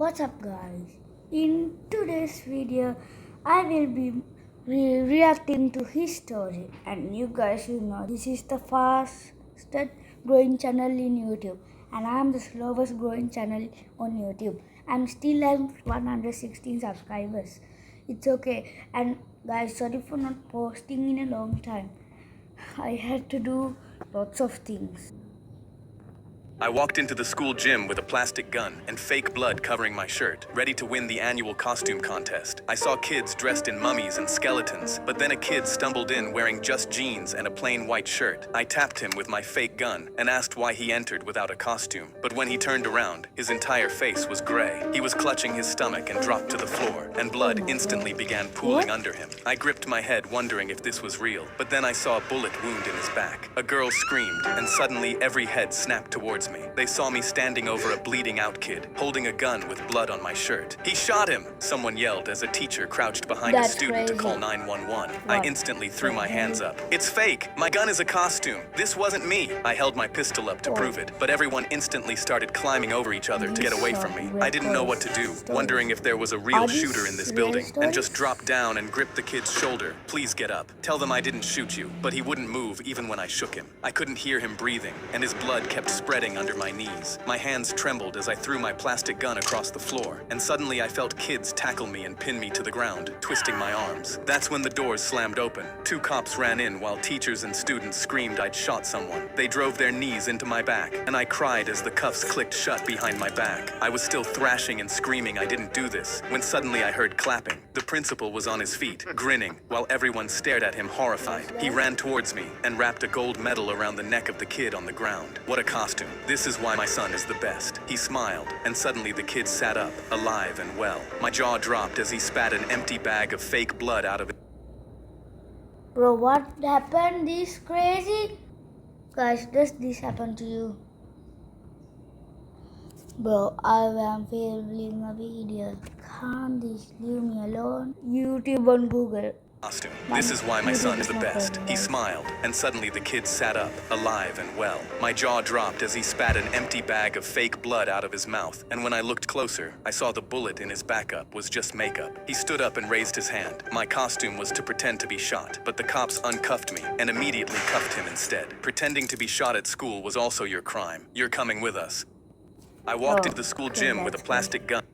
What's up, guys? In today's video, I will be reacting to his story, and you guys should know this is the fastest growing channel in YouTube, and I am the slowest growing channel on YouTube. I'm still at 116 subscribers. It's okay, and guys, sorry for not posting in a long time. I had to do lots of things. I walked into the school gym with a plastic gun and fake blood covering my shirt, ready to win the annual costume contest. I saw kids dressed in mummies and skeletons, but then a kid stumbled in wearing just jeans and a plain white shirt. I tapped him with my fake gun and asked why he entered without a costume. But when he turned around, his entire face was gray. He was clutching his stomach and dropped to the floor, and blood instantly began pooling under him. I gripped my head, wondering if this was real, but then I saw a bullet wound in his back. A girl screamed, and suddenly every head snapped towards me. They saw me standing over a bleeding out kid, holding a gun with blood on my shirt. "He shot him!" Someone yelled as a teacher crouched behind a student to call 911. I instantly threw my hands up. "It's fake! My gun is a costume! This wasn't me!" I held my pistol up to prove it, but everyone instantly started climbing over each other to get away from me. I didn't know what to do, wondering if there was a real shooter in this building, and just dropped down and gripped the kid's shoulder. "Please get up. Tell them I didn't shoot you." But he wouldn't move even when I shook him. I couldn't hear him breathing, and his blood kept spreading under my knees. My hands trembled as I threw my plastic gun across the floor, and suddenly I felt kids tackle me and pin me to the ground, twisting my arms. That's when the doors slammed open. Two cops ran in while teachers and students screamed I'd shot someone. They drove their knees into my back, and I cried as the cuffs clicked shut behind my back. I was still thrashing and screaming I didn't do this, when suddenly I heard clapping. The principal was on his feet, grinning, while everyone stared at him horrified. He ran towards me and wrapped a gold medal around the neck of the kid on the ground. What a costume. This is why my son is the best. He smiled, and suddenly the kid sat up, alive and well. My jaw dropped as he spat an empty bag of fake blood out of it. Bro, what happened? This crazy? Guys, does this happen to you? Bro, I am filming a video. Can't this leave me alone? YouTube on Google. Costume. This is why my son is the best. He smiled, and suddenly the kid sat up, alive and well. My jaw dropped as he spat an empty bag of fake blood out of his mouth, and when I looked closer, I saw the bullet in his backup was just makeup. He stood up and raised his hand. My costume was to pretend to be shot, but the cops uncuffed me and immediately cuffed him instead. Pretending to be shot at school was also your crime. You're coming with us. I walked into the school gym with a plastic gun.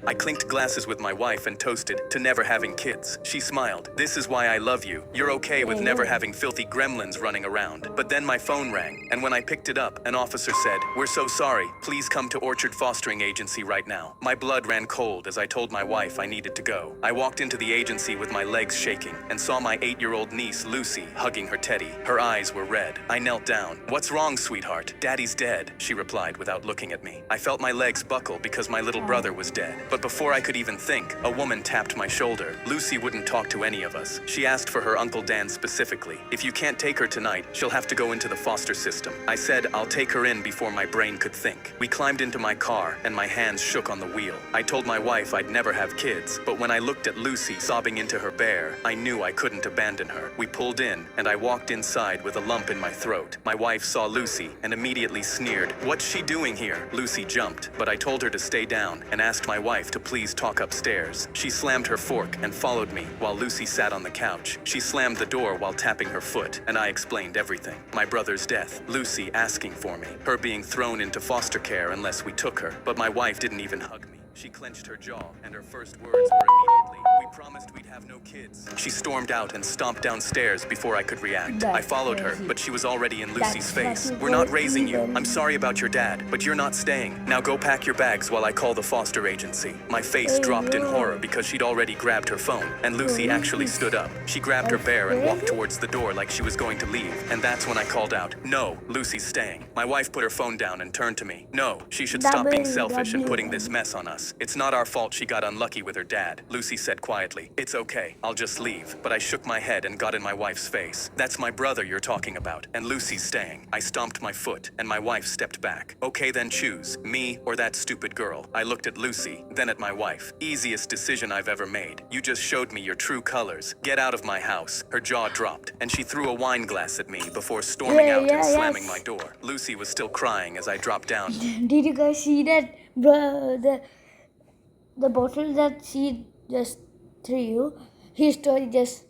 I clinked glasses with my wife and toasted to never having kids. She smiled. "This is why I love you. You're okay with never having filthy gremlins running around." But then my phone rang, and when I picked it up, an officer said, "We're so sorry. Please come to Orchard Fostering Agency right now." My blood ran cold as I told my wife I needed to go. I walked into the agency with my legs shaking and saw my 8-year-old niece, Lucy, hugging her teddy. Her eyes were red. I knelt down. "What's wrong, sweetheart?" "Daddy's dead," she replied without looking at me. I felt my legs buckle because my little brother was dead. But before I could even think, a woman tapped my shoulder. Lucy wouldn't talk to any of us. She asked for her Uncle Dan specifically. "If you can't take her tonight, she'll have to go into the foster system." I said I'll take her in before my brain could think. We climbed into my car, and my hands shook on the wheel. I told my wife I'd never have kids, but when I looked at Lucy sobbing into her bear, I knew I couldn't abandon her. We pulled in, and I walked inside with a lump in my throat. My wife saw Lucy and immediately sneered, "What's she doing here?" Lucy jumped, but I told her to stay down and asked my wife to please talk upstairs. She slammed her fork and followed me while Lucy sat on the couch. She slammed the door while tapping her foot, and I explained everything. My brother's death, Lucy asking for me, her being thrown into foster care unless we took her, but my wife didn't even hug me. She clenched her jaw, and her first words were immediately, "We promised we'd have no kids." She stormed out and stomped downstairs before I could react. I followed her, but she was already in Lucy's face. "We're not raising you. I'm sorry about your dad, but you're not staying. Now go pack your bags while I call the foster agency." My face dropped in horror because she'd already grabbed her phone, and Lucy actually stood up. She grabbed her bear and walked towards the door like she was going to leave, and that's when I called out, "No, Lucy's staying." My wife put her phone down and turned to me. "No, she should stop being selfish and putting this mess on us. us. It's not our fault she got unlucky with her dad, Lucy said quietly. It's okay, I'll just leave. But I shook my head and got in my wife's face. That's my brother you're talking about, and Lucy's staying. I stomped my foot, and my wife stepped back. Okay, then choose, me or that stupid girl. I looked at Lucy, then at my wife. Easiest decision I've ever made. You just showed me your true colors. Get out of my house. Her jaw dropped, and she threw a wine glass at me before storming out and slamming my door. Lucy was still crying as I dropped down. Did you guys see that? The bottle that she just threw, his story just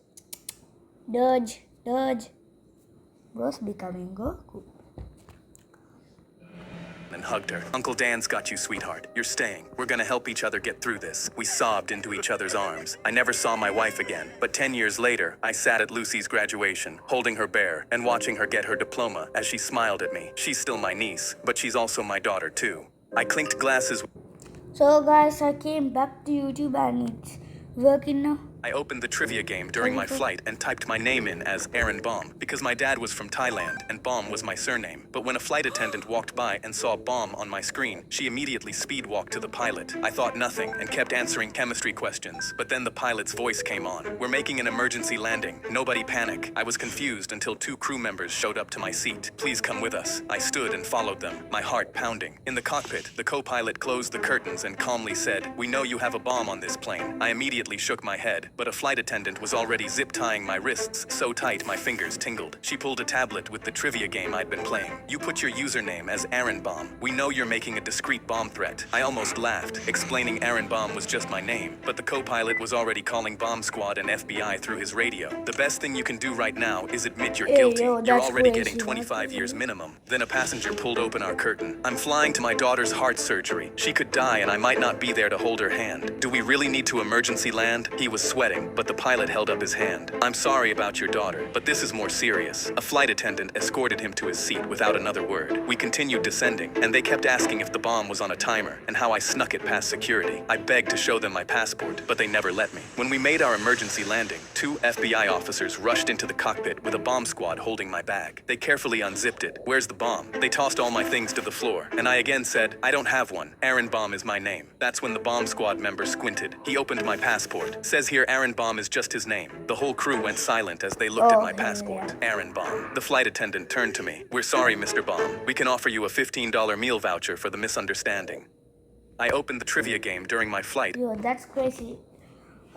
dodge was becoming Goku. And hugged her. Uncle Dan's got you, sweetheart. You're staying. We're gonna help each other get through this. We sobbed into each other's arms. I never saw my wife again, but 10 years later, I sat at Lucy's graduation, holding her bear and watching her get her diploma as she smiled at me. She's still my niece, but she's also my daughter too. I clinked glasses. So guys, I came back to YouTube and it's working now. I opened the trivia game during my flight and typed my name in as Aaron Baum because my dad was from Thailand and Baum was my surname. But when a flight attendant walked by and saw Baum on my screen, she immediately speed walked to the pilot. I thought nothing and kept answering chemistry questions. But then the pilot's voice came on. We're making an emergency landing. Nobody panic. I was confused until 2 crew members showed up to my seat. Please come with us. I stood and followed them, my heart pounding. In the cockpit, the co-pilot closed the curtains and calmly said, "We know you have a bomb on this plane." I immediately shook my head, but a flight attendant was already zip-tying my wrists so tight my fingers tingled. She pulled a tablet with the trivia game I'd been playing. "You put your username as Aaron Baum. We know you're making a discreet bomb threat." I almost laughed, explaining Aaron Baum was just my name, but the co-pilot was already calling Bomb Squad and FBI through his radio. "The best thing you can do right now is admit you're guilty. You're already getting 25 years minimum." Then a passenger pulled open our curtain. "I'm flying to my daughter's heart surgery. She could die and I might not be there to hold her hand. Do we really need to emergency land?" He was sweating, but the pilot held up his hand. "I'm sorry about your daughter, but this is more serious." A flight attendant escorted him to his seat without another word. We continued descending, and they kept asking if the bomb was on a timer and how I snuck it past security. I begged to show them my passport, but they never let me. When we made our emergency landing, 2 FBI officers rushed into the cockpit with a bomb squad holding my bag. They carefully unzipped it. "Where's the bomb?" They tossed all my things to the floor, and I again said, "I don't have one. Aaron Baum is my name." That's when the bomb squad member squinted. He opened my passport. Says here Aaron Baum is just his name. The whole crew went silent as they looked at my passport. Aaron Baum. The flight attendant turned to me. "We're sorry, Mr. Baum. We can offer you a $15 meal voucher for the misunderstanding." I opened the trivia game during my flight. Yo, that's crazy.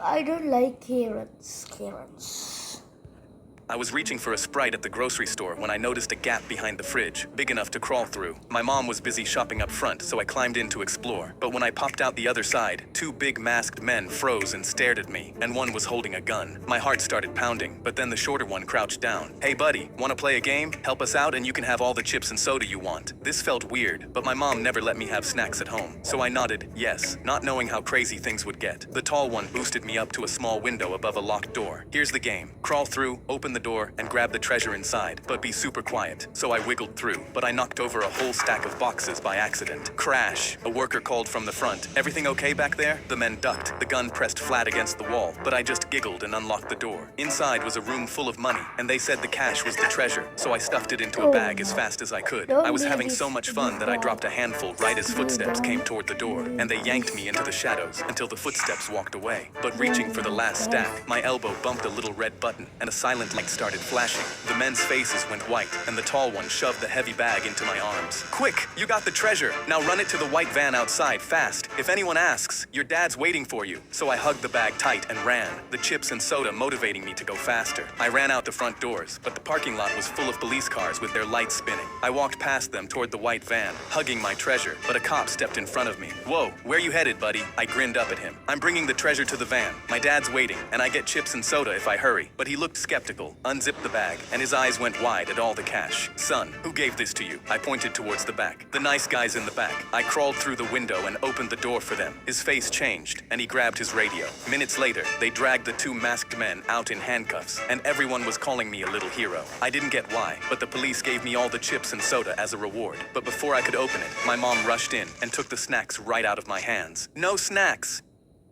I don't like Karens. I was reaching for a Sprite at the grocery store when I noticed a gap behind the fridge, big enough to crawl through. My mom was busy shopping up front, so I climbed in to explore. But when I popped out the other side, 2 big masked men froze and stared at me, and one was holding a gun. My heart started pounding, but then the shorter one crouched down. "Hey buddy, wanna play a game? Help us out and you can have all the chips and soda you want." This felt weird, but my mom never let me have snacks at home. So I nodded, yes, not knowing how crazy things would get. The tall one boosted me up to a small window above a locked door. "Here's the game. Crawl through, open the door, and grab the treasure inside, but be super quiet." So I wiggled through, but I knocked over a whole stack of boxes by accident. Crash! A worker called from the front. "Everything okay back there?" The men ducked, the gun pressed flat against the wall, but I just giggled and unlocked the door. Inside was a room full of money, and they said the cash was the treasure, so I stuffed it into a bag as fast as I could. I was having so much fun that I dropped a handful right as footsteps came toward the door, and they yanked me into the shadows until the footsteps walked away. But reaching for the last stack, my elbow bumped a little red button, and a silent light started flashing. The men's faces went white, and the tall one shoved the heavy bag into my arms. "Quick, you got the treasure. Now run it to the white van outside, fast. If anyone asks, your dad's waiting for you." So I hugged the bag tight and ran, the chips and soda motivating me to go faster. I ran out the front doors, but the parking lot was full of police cars with their lights spinning. I walked past them toward the white van, hugging my treasure, but a cop stepped in front of me. "Whoa, where you headed, buddy?" I grinned up at him. "I'm bringing the treasure to the van. My dad's waiting, and I get chips and soda if I hurry." But he looked skeptical, unzipped the bag, and his eyes went wide at all the cash. "Son, who gave this to you?" I pointed towards the back. "The nice guys in the back." I crawled through the window and opened the door for them. His face changed, and he grabbed his radio. Minutes later, they dragged the 2 masked men out in handcuffs, and everyone was calling me a little hero. I didn't get why, but the police gave me all the chips and soda as a reward. But before I could open it, my mom rushed in and took the snacks right out of my hands. "No snacks!"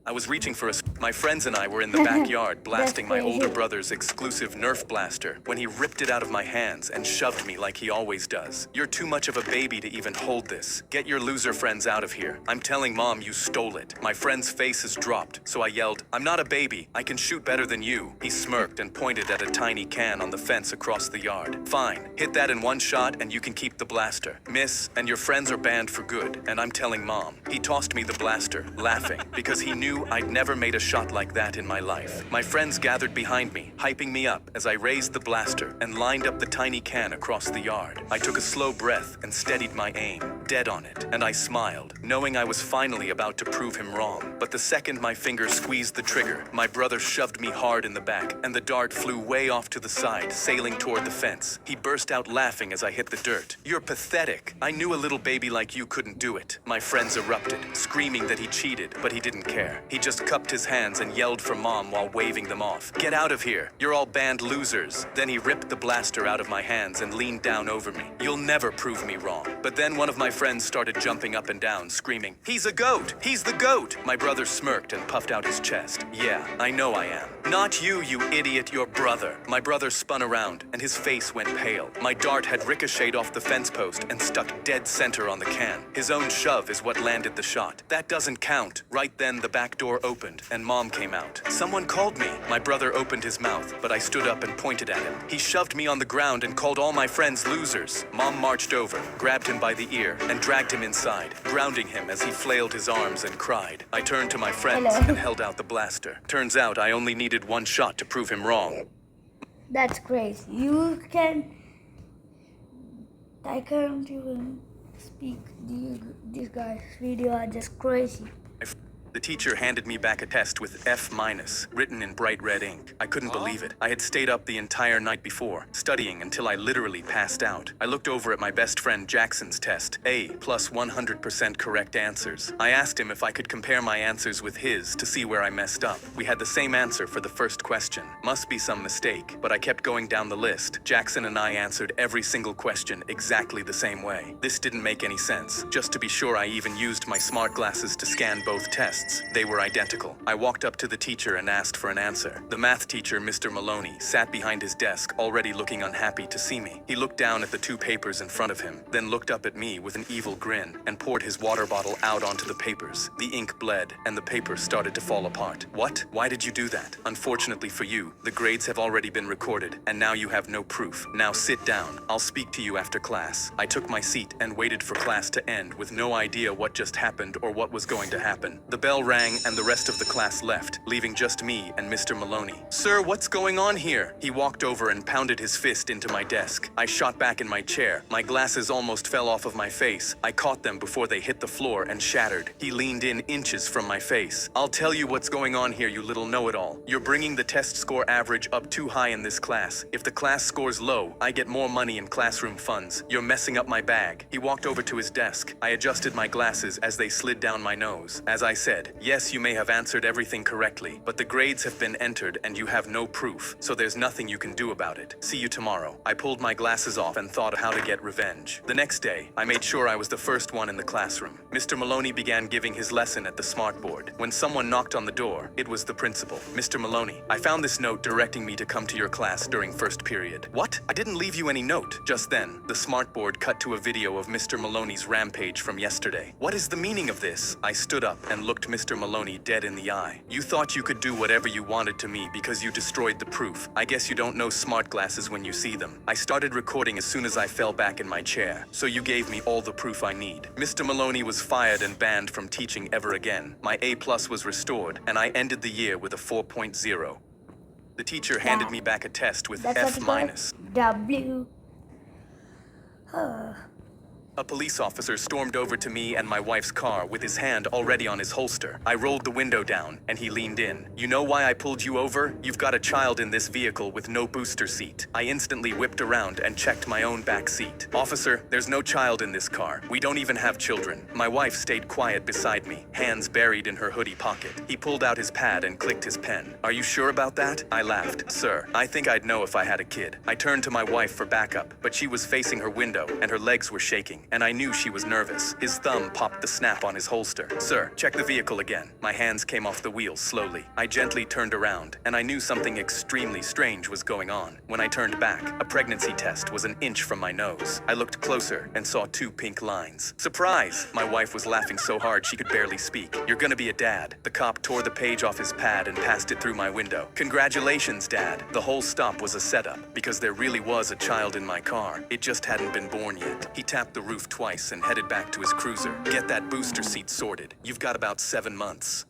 I was reaching for my friends and I were in the backyard blasting my crazy. older brother's exclusive Nerf blaster when he ripped it out of my hands and shoved me like he always does. You're too much of a baby to even hold this. Get your loser friends out of here. I'm telling Mom you stole it. My friend's face is dropped, so I yelled, I'm not a baby. I can shoot better than you. He smirked and pointed at a tiny can on the fence across the yard. Fine, hit that in one shot and you can keep the blaster. Miss, and your friends are banned for good, and I'm telling Mom. He tossed me the blaster, laughing, because he knew I'd never made a shot like that in my life. My friends gathered behind me, hyping me up as I raised the blaster and lined up the tiny can across the yard. I took a slow breath and steadied my aim, dead on it, and I smiled, knowing I was finally about to prove him wrong. But the second my finger squeezed the trigger, my brother shoved me hard in the back, and the dart flew way off to the side, sailing toward the fence. He burst out laughing as I hit the dirt. You're pathetic. I knew a little baby like you couldn't do it. My friends erupted, screaming that he cheated, but he didn't care. He just cupped his hands and yelled for Mom while waving them off. Get out of here. You're all banned losers. Then he ripped the blaster out of my hands and leaned down over me. You'll never prove me wrong. But then one of my friends started jumping up and down, screaming, He's a goat! He's the goat! My brother smirked and puffed out his chest. Yeah, I know I am. Not you, you idiot, your brother. My brother spun around and his face went pale. My dart had ricocheted off the fence post and stuck dead center on the can. His own shove is what landed the shot. That doesn't count. Right then, the back door opened and Mom came out. Someone called me. My brother opened his mouth, but I stood up and pointed at him. He shoved me on the ground and called all my friends losers. Mom marched over, grabbed him by the ear, and dragged him inside, grounding him as he flailed his arms and cried. I turned to my friends Hello. and held out the blaster. Turns out I only needed one shot to prove him wrong. That's crazy. I can't even speak. These guys' video are just crazy. The teacher handed me back a test with F- written in bright red ink. I couldn't believe it. I had stayed up the entire night before, studying until I literally passed out. I looked over at my best friend Jackson's test, A plus 100% correct answers. I asked him if I could compare my answers with his to see where I messed up. We had the same answer for the first question. Must be some mistake, but I kept going down the list. Jackson and I answered every single question exactly the same way. This didn't make any sense. Just to be sure, I even used my smart glasses to scan both tests. They were identical. I walked up to the teacher and asked for an answer. The math teacher, Mr. Maloney, sat behind his desk, already looking unhappy to see me. He looked down at the two papers in front of him, then looked up at me with an evil grin and poured his water bottle out onto the papers. The ink bled, and the papers started to fall apart. What? Why did you do that? Unfortunately for you, the grades have already been recorded, and now you have no proof. Now sit down. I'll speak to you after class. I took my seat and waited for class to end with no idea what just happened or what was going to happen. The bell rang and the rest of the class left, leaving just me and Mr. Maloney. Sir, what's going on here? He walked over and pounded his fist into my desk. I shot back in my chair. My glasses almost fell off of my face. I caught them before they hit the floor and shattered. He leaned in inches from my face. I'll tell you what's going on here, you little know-it-all. You're bringing the test score average up too high in this class. If the class scores low, I get more money in classroom funds. You're messing up my bag. He walked over to his desk. I adjusted my glasses as they slid down my nose. As I said, yes, you may have answered everything correctly, but the grades have been entered and you have no proof, so there's nothing you can do about it. See you tomorrow. I pulled my glasses off and thought of how to get revenge. The next day, I made sure I was the first one in the classroom. Mr. Maloney began giving his lesson at the smartboard. When someone knocked on the door, it was the principal. Mr. Maloney, I found this note directing me to come to your class during first period. What? I didn't leave you any note. Just then, the smartboard cut to a video of Mr. Maloney's rampage from yesterday. What is the meaning of this? I stood up and looked Mr. Maloney dead in the eye. You thought you could do whatever you wanted to me because you destroyed the proof. I guess you don't know smart glasses when you see them. I started recording as soon as I fell back in my chair, so you gave me all the proof I need. Mr. Maloney was fired and banned from teaching ever again. My A+ was restored, and I ended the year with a 4.0. The teacher handed me back a test with That's F-. W. A police officer stormed over to me and my wife's car with his hand already on his holster. I rolled the window down, and he leaned in. You know why I pulled you over? You've got a child in this vehicle with no booster seat. I instantly whipped around and checked my own back seat. Officer, there's no child in this car. We don't even have children. My wife stayed quiet beside me, hands buried in her hoodie pocket. He pulled out his pad and clicked his pen. Are you sure about that? I laughed. Sir, I think I'd know if I had a kid. I turned to my wife for backup, but she was facing her window and her legs were shaking. and I knew she was nervous. His thumb popped the snap on his holster. "Sir, check the vehicle again." My hands came off the wheels slowly. I gently turned around, and I knew something extremely strange was going on. When I turned back, a pregnancy test was an inch from my nose. I looked closer and saw 2 pink lines. "Surprise!" My wife was laughing so hard she could barely speak. "You're gonna be a dad." The cop tore the page off his pad and passed it through my window. "Congratulations, Dad." The whole stop was a setup, because there really was a child in my car. It just hadn't been born yet. He tapped the roof twice and headed back to his cruiser. "Get that booster seat sorted. You've got about 7 months."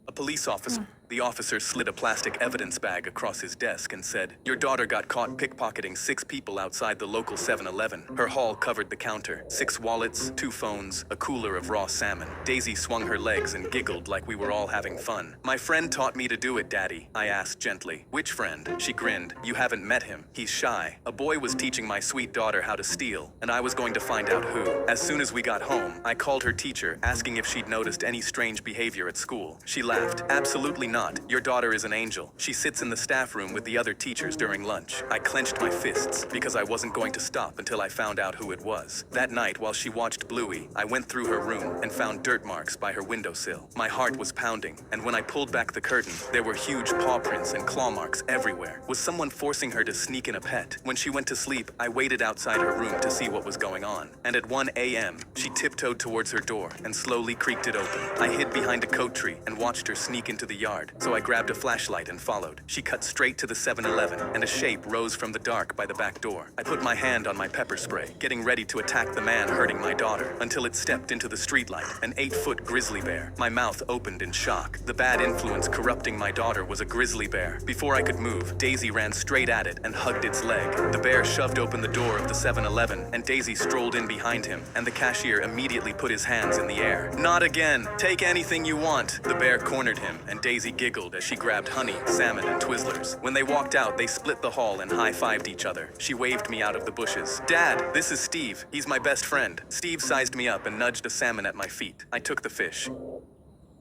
A police officer. The officer slid a plastic evidence bag across his desk and said, "Your daughter got caught pickpocketing 6 people outside the local 7-Eleven. Her haul covered the counter. 6 wallets, 2 phones, a cooler of raw salmon." Daisy swung her legs and giggled like we were all having fun. "My friend taught me to do it, Daddy," I asked gently. "Which friend?" She grinned. "You haven't met him. He's shy. A boy was teaching my sweet daughter how to steal, and I was going to find out who." As soon as we got home, I called her teacher, asking if she'd noticed any strange behavior at school. She laughed. "Absolutely not. Your daughter is an angel. She sits in the staff room with the other teachers during lunch." I clenched my fists because I wasn't going to stop until I found out who it was. That night, while she watched Bluey, I went through her room and found dirt marks by her windowsill. My heart was pounding, and when I pulled back the curtain, there were huge paw prints and claw marks everywhere. Was someone forcing her to sneak in a pet? When she went to sleep, I waited outside her room to see what was going on. And at 1 a.m., she tiptoed towards her door and slowly creaked it open. I hid behind a coat tree and watched her sneak into the yard, so I grabbed a flashlight and followed. She cut straight to the 7-Eleven, and a shape rose from the dark by the back door. I put my hand on my pepper spray, getting ready to attack the man hurting my daughter, until it stepped into the streetlight, an 8-foot grizzly bear. My mouth opened in shock. The bad influence corrupting my daughter was a grizzly bear. Before I could move, Daisy ran straight at it and hugged its leg. The bear shoved open the door of the 7-Eleven, and Daisy strolled in behind him, and the cashier immediately put his hands in the air. "Not again! Take anything you want!" The bear cornered him, and Daisy giggled as she grabbed honey, salmon, and Twizzlers. When they walked out, they split the hall and high-fived each other. She waved me out of the bushes. "Dad, this is Steve. He's my best friend." Steve sized me up and nudged a salmon at my feet. I took the fish.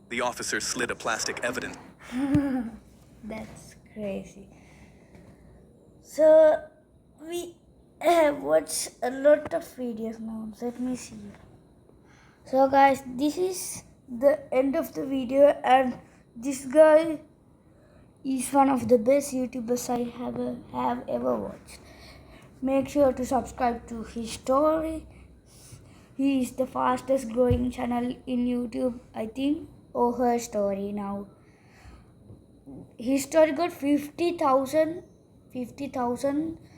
The officer slid a plastic evidence. That's crazy. So we have watched a lot of videos now. Let me see. So guys, this is the end of the video, and this guy is one of the best YouTubers I have ever watched. Make sure to subscribe to his story. He is the fastest growing channel in YouTube, I think, or her story now. His story got 50,000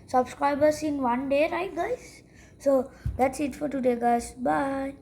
subscribers in one day, right guys? So that's it for today guys. Bye.